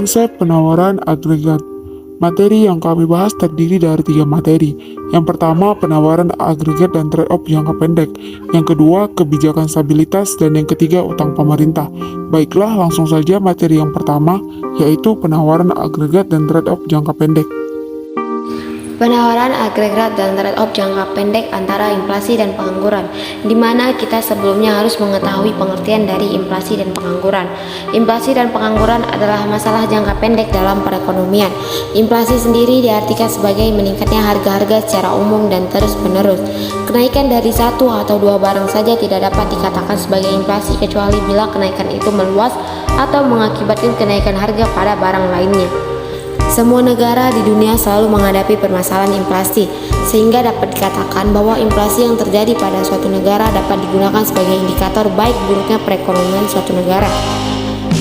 Konsep penawaran agregat. Materi yang kami bahas terdiri dari 3 materi. Yang pertama, penawaran agregat dan trade-off jangka pendek. Yang kedua, kebijakan stabilitas. Dan yang ketiga, utang pemerintah. Baiklah, langsung saja materi yang pertama, yaitu penawaran agregat dan trade-off jangka pendek. Penawaran agregat dan trade-off jangka pendek antara inflasi dan pengangguran, di mana kita sebelumnya harus mengetahui pengertian dari inflasi dan pengangguran. Inflasi dan pengangguran adalah masalah jangka pendek dalam perekonomian. Inflasi sendiri diartikan sebagai meningkatnya harga-harga secara umum dan terus-menerus. Kenaikan dari satu atau dua barang saja tidak dapat dikatakan sebagai inflasi kecuali bila kenaikan itu meluas atau mengakibatkan kenaikan harga pada barang lainnya. Semua negara di dunia selalu menghadapi permasalahan inflasi, sehingga dapat dikatakan bahwa inflasi yang terjadi pada suatu negara dapat digunakan sebagai indikator baik buruknya perekonomian suatu negara.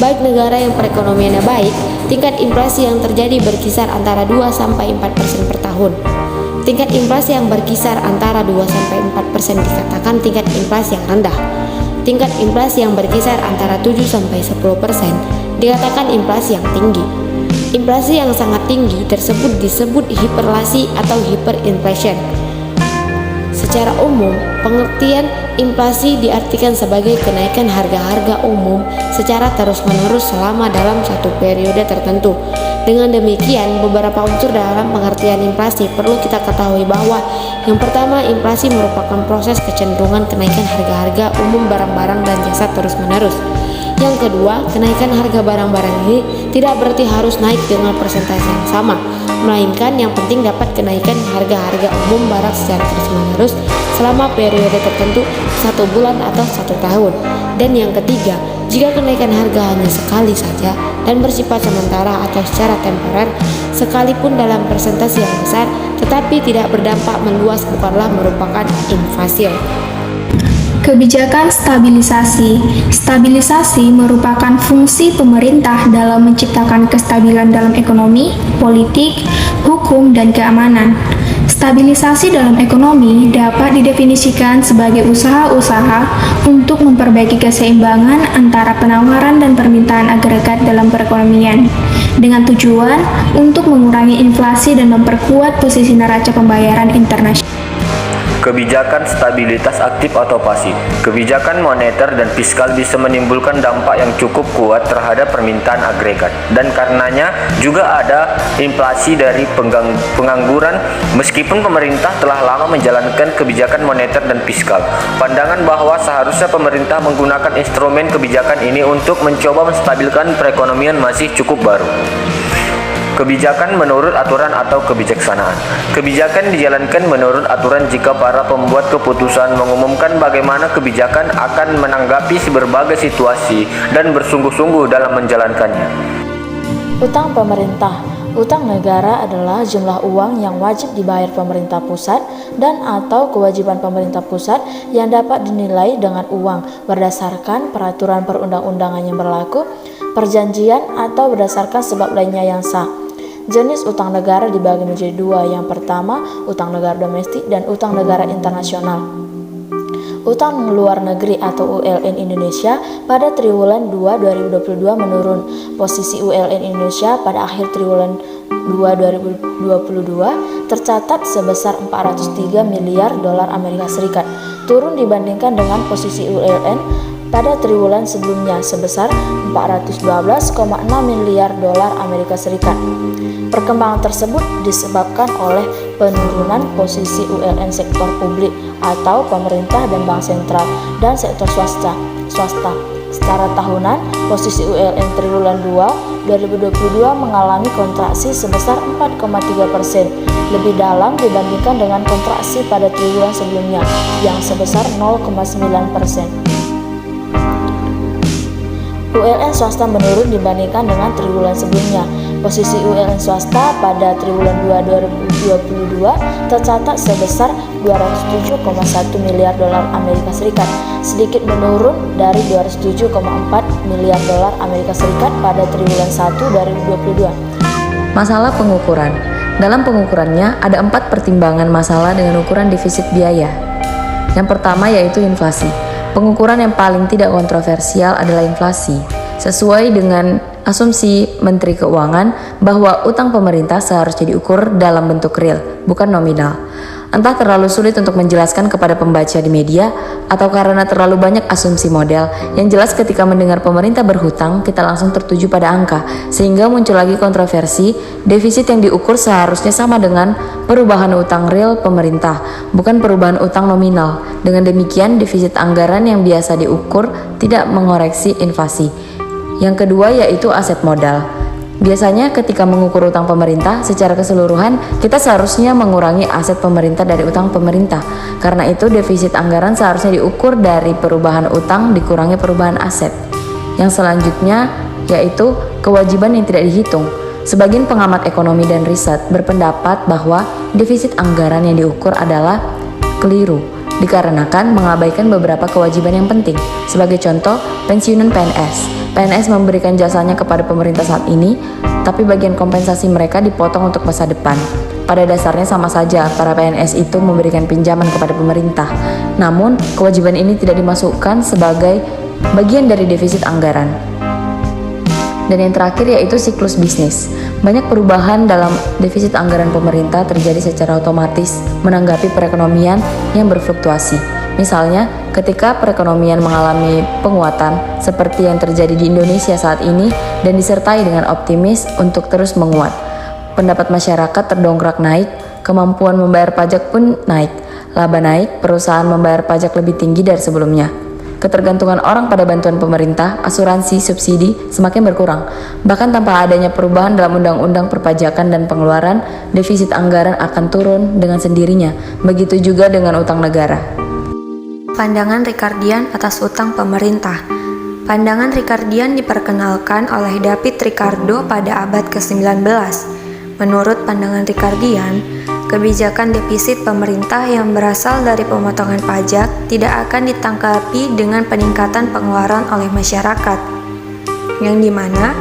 Baik negara yang perekonomiannya baik, tingkat inflasi yang terjadi berkisar antara 2-4% per tahun. Tingkat inflasi yang berkisar antara 2-4% dikatakan tingkat inflasi yang rendah. Tingkat inflasi yang berkisar antara 7-10% dikatakan inflasi yang tinggi. Inflasi yang sangat tinggi tersebut disebut hiperlasi atau hyperinflation. Secara umum, pengertian inflasi diartikan sebagai kenaikan harga-harga umum secara terus-menerus selama dalam satu periode tertentu. Dengan demikian, beberapa unsur dalam pengertian inflasi perlu kita ketahui bahwa yang pertama, inflasi merupakan proses kecenderungan kenaikan harga-harga umum barang-barang dan jasa terus-menerus. Yang kedua, kenaikan harga barang-barang ini tidak berarti harus naik dengan persentase yang sama, melainkan yang penting dapat kenaikan harga-harga umum barang secara terus-menerus selama periode tertentu 1 bulan atau 1 tahun. Dan yang ketiga, jika kenaikan harga hanya sekali saja dan bersifat sementara atau secara temporer, sekalipun dalam persentase yang besar, tetapi tidak berdampak meluas, bukanlah merupakan inflasi. Kebijakan stabilisasi. Stabilisasi merupakan fungsi pemerintah dalam menciptakan kestabilan dalam ekonomi, politik, hukum, dan keamanan. Stabilisasi dalam ekonomi dapat didefinisikan sebagai usaha-usaha untuk memperbaiki keseimbangan antara penawaran dan permintaan agregat dalam perekonomian, dengan tujuan untuk mengurangi inflasi dan memperkuat posisi neraca pembayaran internasional. Kebijakan stabilitas aktif atau pasif. Kebijakan moneter dan fiskal bisa menimbulkan dampak yang cukup kuat terhadap permintaan agregat, dan karenanya juga ada inflasi dari pengangguran. Meskipun pemerintah telah lama menjalankan kebijakan moneter dan fiskal, pandangan bahwa seharusnya pemerintah menggunakan instrumen kebijakan ini untuk mencoba menstabilkan perekonomian masih cukup baru. Kebijakan menurut aturan atau kebijaksanaan. Kebijakan dijalankan menurut aturan jika para pembuat keputusan mengumumkan bagaimana kebijakan akan menanggapi berbagai situasi dan bersungguh-sungguh dalam menjalankannya. Utang pemerintah. Utang negara adalah jumlah uang yang wajib dibayar pemerintah pusat dan atau kewajiban pemerintah pusat yang dapat dinilai dengan uang berdasarkan peraturan perundang-undangan yang berlaku, perjanjian, atau berdasarkan sebab lainnya yang sah. Jenis utang negara dibagi menjadi 2. Yang pertama, utang negara domestik dan utang negara internasional. Utang luar negeri atau ULN Indonesia pada triwulan 2 2022 menurun. Posisi ULN Indonesia pada akhir triwulan 2 2022 tercatat sebesar 403 miliar dolar Amerika Serikat, turun dibandingkan dengan posisi ULN pada triwulan sebelumnya sebesar 412,6 miliar dolar Amerika Serikat. Perkembangan tersebut disebabkan oleh penurunan posisi ULN sektor publik atau pemerintah dan bank sentral dan sektor swasta. Secara tahunan, posisi ULN triwulan 2 2022 mengalami kontraksi sebesar 4,3%, lebih dalam dibandingkan dengan kontraksi pada triwulan sebelumnya yang sebesar 0,9%. ULN swasta menurun dibandingkan dengan triwulan sebelumnya. Posisi ULN swasta pada triwulan 2 2022 tercatat sebesar 207,1 miliar dolar Amerika Serikat, sedikit menurun dari 207,4 miliar dolar Amerika Serikat pada triwulan 1 2022. Masalah pengukuran. Dalam pengukurannya ada 4 pertimbangan masalah dengan ukuran defisit biaya. Yang pertama yaitu inflasi. Pengukuran yang paling tidak kontroversial adalah inflasi. Sesuai dengan asumsi Menteri Keuangan bahwa utang pemerintah seharusnya diukur dalam bentuk real, bukan nominal. Entah terlalu sulit untuk menjelaskan kepada pembaca di media, atau karena terlalu banyak asumsi model, yang jelas ketika mendengar pemerintah berhutang, kita langsung tertuju pada angka, sehingga muncul lagi kontroversi, defisit yang diukur seharusnya sama dengan perubahan utang real pemerintah, bukan perubahan utang nominal. Dengan demikian, defisit anggaran yang biasa diukur tidak mengoreksi inflasi. Yang kedua yaitu aset modal. Biasanya ketika mengukur utang pemerintah secara keseluruhan, kita seharusnya mengurangi aset pemerintah dari utang pemerintah. Karena itu defisit anggaran seharusnya diukur dari perubahan utang dikurangi perubahan aset. Yang selanjutnya yaitu kewajiban yang tidak dihitung. Sebagian pengamat ekonomi dan riset berpendapat bahwa defisit anggaran yang diukur adalah keliru, dikarenakan mengabaikan beberapa kewajiban yang penting. Sebagai contoh, pensiunan PNS. PNS memberikan jasanya kepada pemerintah saat ini, tapi bagian kompensasi mereka dipotong untuk masa depan. Pada dasarnya sama saja, para PNS itu memberikan pinjaman kepada pemerintah. Namun, kewajiban ini tidak dimasukkan sebagai bagian dari defisit anggaran. Dan yang terakhir yaitu siklus bisnis. Banyak perubahan dalam defisit anggaran pemerintah terjadi secara otomatis menanggapi perekonomian yang berfluktuasi. Misalnya, ketika perekonomian mengalami penguatan seperti yang terjadi di Indonesia saat ini dan disertai dengan optimis untuk terus menguat. Pendapat masyarakat terdongkrak naik, kemampuan membayar pajak pun naik, laba naik, perusahaan membayar pajak lebih tinggi dari sebelumnya. Ketergantungan orang pada bantuan pemerintah, asuransi, subsidi semakin berkurang. Bahkan tanpa adanya perubahan dalam undang-undang perpajakan dan pengeluaran, defisit anggaran akan turun dengan sendirinya. Begitu juga dengan utang negara. Pandangan Ricardian atas utang pemerintah. Pandangan Ricardian diperkenalkan oleh David Ricardo pada abad ke-19. Menurut pandangan Ricardian, kebijakan defisit pemerintah yang berasal dari pemotongan pajak tidak akan ditanggapi dengan peningkatan pengeluaran oleh masyarakat, yang dimana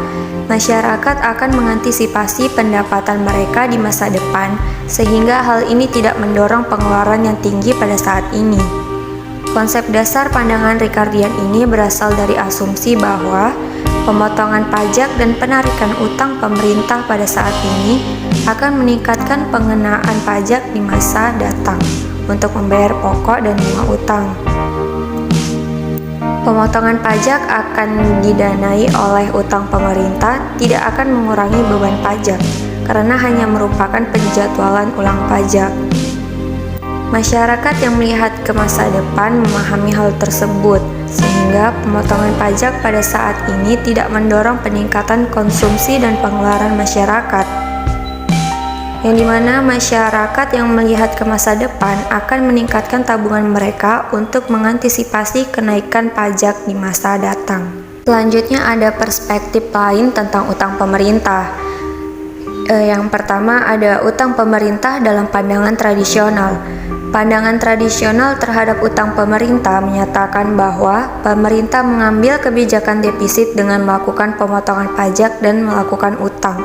masyarakat akan mengantisipasi pendapatan mereka di masa depan, sehingga hal ini tidak mendorong pengeluaran yang tinggi pada saat ini. Konsep dasar pandangan Ricardian ini berasal dari asumsi bahwa pemotongan pajak dan penarikan utang pemerintah pada saat ini akan meningkatkan pengenaan pajak di masa datang untuk membayar pokok dan bunga utang. Pemotongan pajak akan didanai oleh utang pemerintah tidak akan mengurangi beban pajak karena hanya merupakan penjadwalan ulang pajak. Masyarakat yang melihat ke masa depan memahami hal tersebut, sehingga pemotongan pajak pada saat ini tidak mendorong peningkatan konsumsi dan pengeluaran masyarakat. Yang dimana masyarakat yang melihat ke masa depan akan meningkatkan tabungan mereka untuk mengantisipasi kenaikan pajak di masa datang. Selanjutnya ada perspektif lain tentang utang pemerintah. Yang pertama ada utang pemerintah dalam pandangan tradisional. Pandangan tradisional terhadap utang pemerintah menyatakan bahwa pemerintah mengambil kebijakan defisit dengan melakukan pemotongan pajak dan melakukan utang.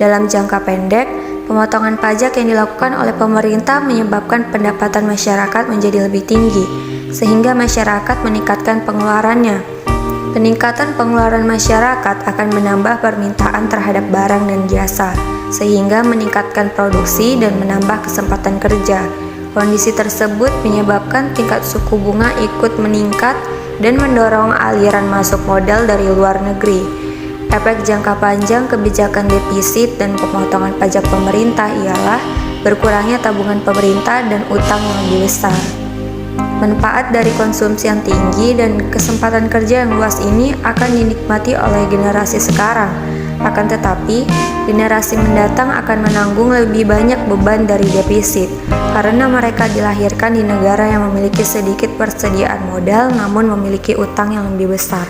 Dalam jangka pendek, pemotongan pajak yang dilakukan oleh pemerintah menyebabkan pendapatan masyarakat menjadi lebih tinggi, sehingga masyarakat meningkatkan pengeluarannya. Peningkatan pengeluaran masyarakat akan menambah permintaan terhadap barang dan jasa, sehingga meningkatkan produksi dan menambah kesempatan kerja. Kondisi tersebut menyebabkan tingkat suku bunga ikut meningkat dan mendorong aliran masuk modal dari luar negeri. Efek jangka panjang kebijakan defisit dan pemotongan pajak pemerintah ialah berkurangnya tabungan pemerintah dan utang yang lebih besar. Manfaat dari konsumsi yang tinggi dan kesempatan kerja yang luas ini akan dinikmati oleh generasi sekarang. Akan tetapi, generasi mendatang akan menanggung lebih banyak beban dari defisit karena mereka dilahirkan di negara yang memiliki sedikit persediaan modal namun memiliki utang yang lebih besar.